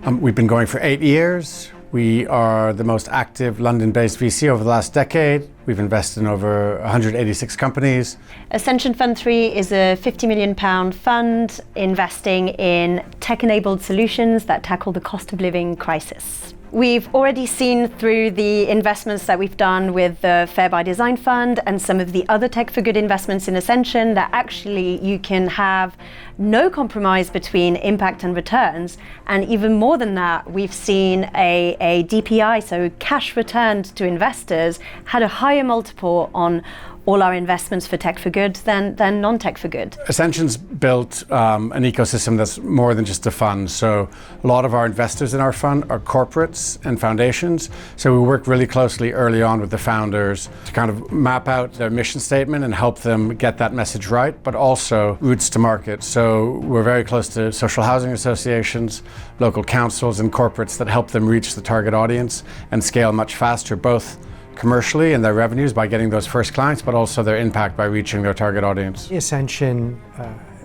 We've been going for 8 years. We are the most active London-based VC over the last decade. We've invested in over 186 companies. Ascension Fund 3 is a £50 million fund investing in tech-enabled solutions that tackle the cost of living crisis. We've already seen through the investments that we've done with the Fair by Design Fund and some of the other Tech for Good investments in Ascension that actually you can have no compromise between impact and returns. And even more than that, we've seen a DPI, so cash returned to investors, had a higher multiple on all our investments for Tech for Good than non-Tech for Good. Ascension's built an ecosystem that's more than just a fund. So a lot of our investors in our fund are corporates and foundations. So we work really closely early on with the founders to kind of map out their mission statement and help them get that message right, but also routes to market. So we're very close to social housing associations, local councils and corporates that help them reach the target audience and scale much faster, both commercially and their revenues by getting those first clients, but also their impact by reaching their target audience. Ascension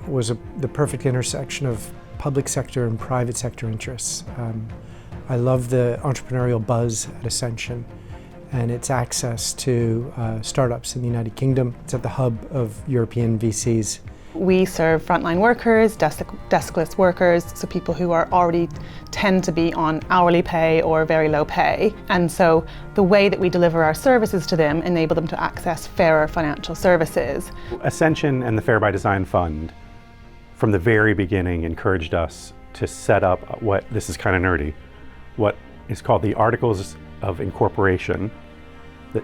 was the perfect intersection of public sector and private sector interests. I love the entrepreneurial buzz at Ascension and its access to startups in the United Kingdom. It's at the hub of European VCs. We serve frontline workers, deskless workers, so people who are already tend to be on hourly pay or very low pay. And so the way that we deliver our services to them enable them to access fairer financial services. Ascension and the Fair by Design Fund, from the very beginning, encouraged us to set up this is kind of nerdy, what is called the Articles of Incorporation,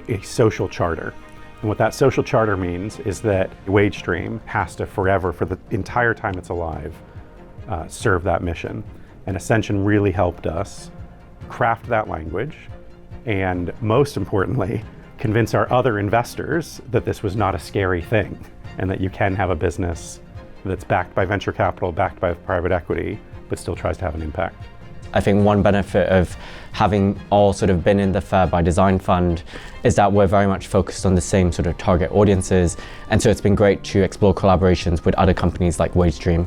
a social charter. And what that social charter means is that wage stream has to forever, for the entire time it's alive, serve that mission. And Ascension really helped us craft that language and, most importantly, convince our other investors that this was not a scary thing and that you can have a business that's backed by venture capital, backed by private equity, but still tries to have an impact. I think one benefit of having all sort of been in the Fair by Design Fund is that we're very much focused on the same sort of target audiences, and so it's been great to explore collaborations with other companies like WageStream.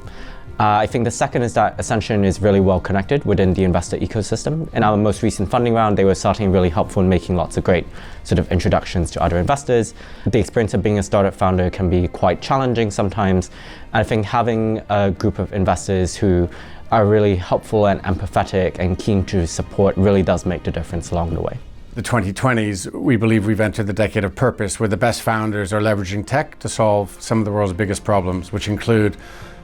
I think the second is that Ascension is really well connected within the investor ecosystem. In our most recent funding round, they were certainly really helpful in making lots of great sort of introductions to other investors. The experience of being a startup founder can be quite challenging sometimes. I think having a group of investors who are really helpful and empathetic and keen to support really does make the difference along the way. The 2020s, we believe we've entered the decade of purpose, where the best founders are leveraging tech to solve some of the world's biggest problems, which include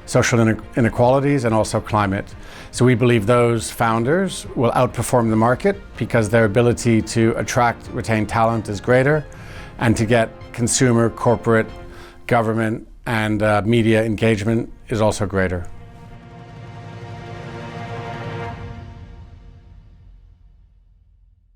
social inequalities and also climate. So we believe those founders will outperform the market because their ability to attract, retain talent is greater, and to get consumer, corporate, government, and media engagement is also greater.